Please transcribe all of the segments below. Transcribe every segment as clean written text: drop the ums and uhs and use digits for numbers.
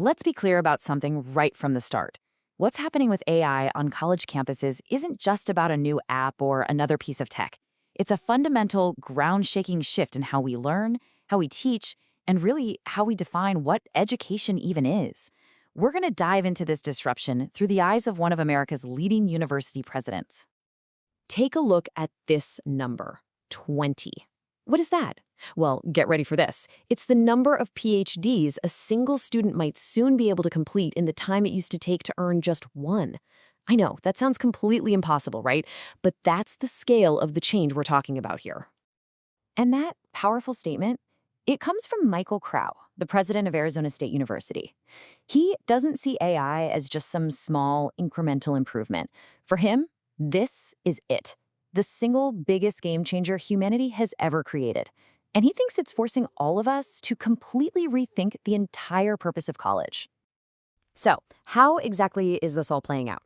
Let's be clear about something right from the start. What's happening with AI on college campuses isn't just about a new app or another piece of tech. It's a fundamental, ground-shaking shift in how we learn, how we teach, and really how we define what education even is. We're going to dive into this disruption through the eyes of one of America's leading university presidents. Take a look at this number, 20. What is that? Well, get ready for this. It's the number of PhDs a single student might soon be able to complete in the time it used to take to earn just one. I know, that sounds completely impossible, right? But that's the scale of the change we're talking about here. And that powerful statement, it comes from Michael Crow, the president of Arizona State University. He doesn't see AI as just some small, incremental improvement. For him, this is it, the single biggest game changer humanity has ever created. And he thinks it's forcing all of us to completely rethink the entire purpose of college. So, how exactly is this all playing out?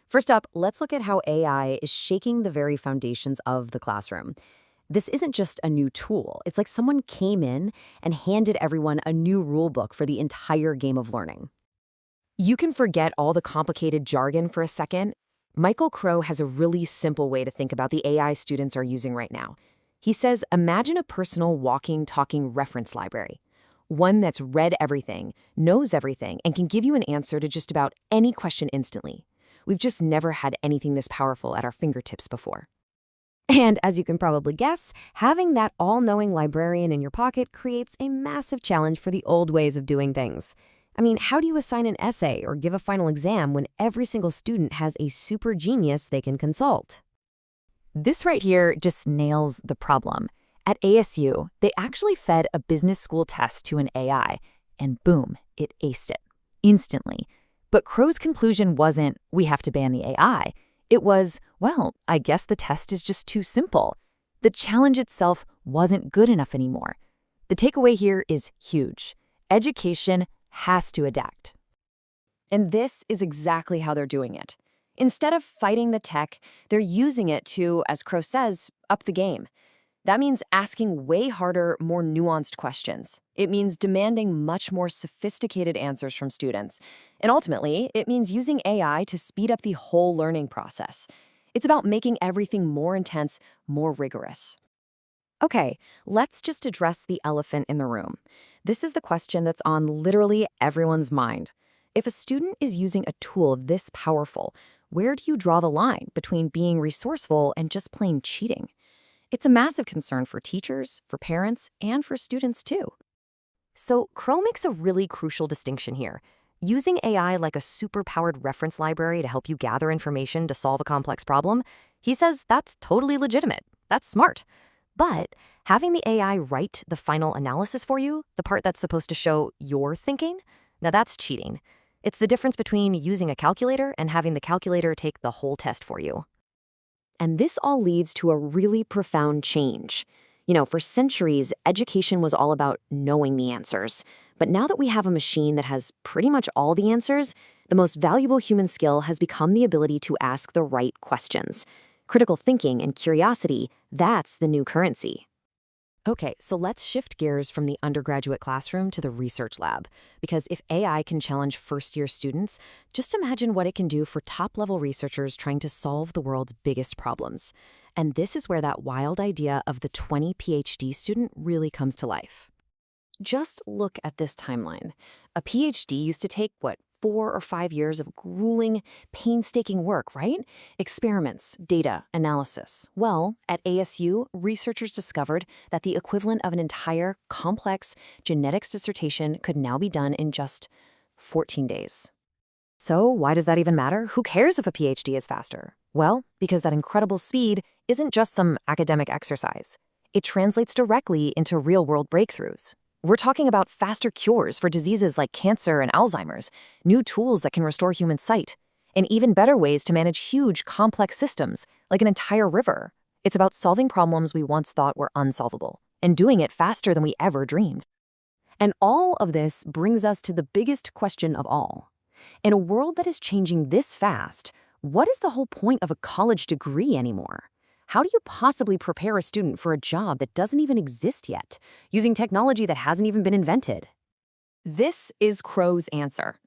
First up, let's look at how AI is shaking the very foundations of the classroom. This isn't just a new tool. It's like someone came in and handed everyone a new rule book for the entire game of learning. You can forget all the complicated jargon for a second. Michael Crow has a really simple way to think about the AI students are using right now. He says, imagine a personal walking, talking reference library. One that's read everything, knows everything, and can give you an answer to just about any question instantly. We've just never had anything this powerful at our fingertips before. And as you can probably guess, having that all-knowing librarian in your pocket creates a massive challenge for the old ways of doing things. I mean, how do you assign an essay or give a final exam when every single student has a super genius they can consult? This right here just nails the problem. At ASU, they actually fed a business school test to an AI, and boom, it aced it, instantly. But Crow's conclusion wasn't, we have to ban the AI. It was, well, I guess the test is just too simple. The challenge itself wasn't good enough anymore. The takeaway here is huge. Education has to adapt. And this is exactly how they're doing it. Instead of fighting the tech, they're using it to, as Crow says, up the game. That means asking way harder, more nuanced questions. It means demanding much more sophisticated answers from students. And ultimately, it means using AI to speed up the whole learning process. It's about making everything more intense, more rigorous. Okay, let's just address the elephant in the room. This is the question that's on literally everyone's mind. If a student is using a tool this powerful, where do you draw the line between being resourceful and just plain cheating? It's a massive concern for teachers, for parents, and for students too. So Crow makes a really crucial distinction here. Using AI like a super-powered reference library to help you gather information to solve a complex problem, he says that's totally legitimate. That's smart. But having the AI write the final analysis for you, the part that's supposed to show your thinking, now that's cheating. It's the difference between using a calculator and having the calculator take the whole test for you. And this all leads to a really profound change. You know, for centuries, education was all about knowing the answers. But now that we have a machine that has pretty much all the answers, the most valuable human skill has become the ability to ask the right questions. Critical thinking and curiosity, that's the new currency. Okay, so let's shift gears from the undergraduate classroom to the research lab. Because if AI can challenge first-year students, just imagine what it can do for top-level researchers trying to solve the world's biggest problems. And this is where that wild idea of the 20 PhD student really comes to life. Just look at this timeline. A PhD used to take, 4 or 5 years of grueling, painstaking work, right? Experiments, data, analysis. Well, at ASU, researchers discovered that the equivalent of an entire, complex genetics dissertation could now be done in just 14 days. So why does that even matter? Who cares if a PhD is faster? Well, because that incredible speed isn't just some academic exercise. It translates directly into real-world breakthroughs. We're talking about faster cures for diseases like cancer and Alzheimer's, new tools that can restore human sight, and even better ways to manage huge, complex systems, like an entire river. It's about solving problems we once thought were unsolvable, and doing it faster than we ever dreamed. And all of this brings us to the biggest question of all. In a world that is changing this fast, what is the whole point of a college degree anymore? How do you possibly prepare a student for a job that doesn't even exist yet, using technology that hasn't even been invented? This is Crow's answer.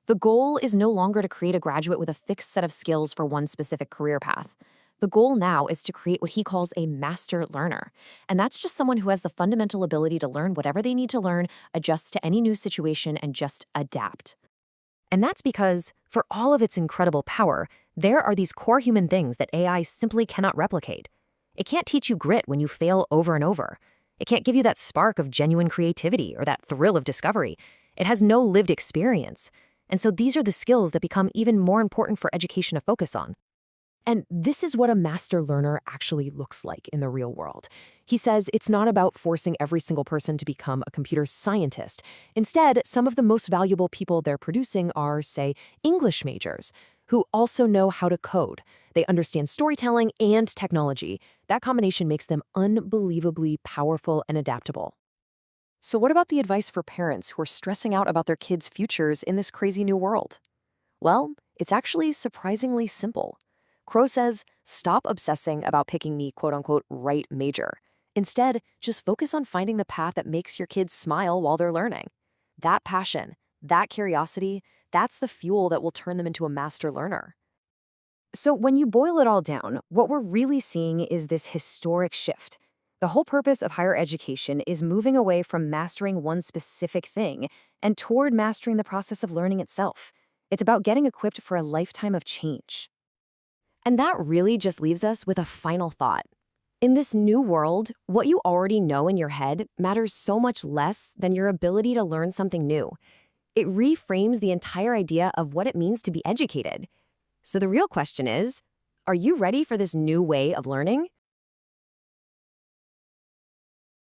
The goal is no longer to create a graduate with a fixed set of skills for one specific career path. The goal now is to create what he calls a master learner. And that's just someone who has the fundamental ability to learn whatever they need to learn, adjust to any new situation, and just adapt. And that's because, for all of its incredible power, there are these core human things that AI simply cannot replicate. It can't teach you grit when you fail over and over. It can't give you that spark of genuine creativity or that thrill of discovery. It has no lived experience. And so these are the skills that become even more important for education to focus on. And this is what a master learner actually looks like in the real world. He says it's not about forcing every single person to become a computer scientist. Instead, some of the most valuable people they're producing are, say, English majors, who also know how to code. They understand storytelling and technology. That combination makes them unbelievably powerful and adaptable. So what about the advice for parents who are stressing out about their kids' futures in this crazy new world? Well, it's actually surprisingly simple. Crow says, stop obsessing about picking the quote-unquote right major. Instead, just focus on finding the path that makes your kids smile while they're learning. That passion, that curiosity, that's the fuel that will turn them into a master learner. So when you boil it all down, what we're really seeing is this historic shift. The whole purpose of higher education is moving away from mastering one specific thing and toward mastering the process of learning itself. It's about getting equipped for a lifetime of change. And that really just leaves us with a final thought. In this new world, what you already know in your head matters so much less than your ability to learn something new. It reframes the entire idea of what it means to be educated. So the real question is, are you ready for this new way of learning?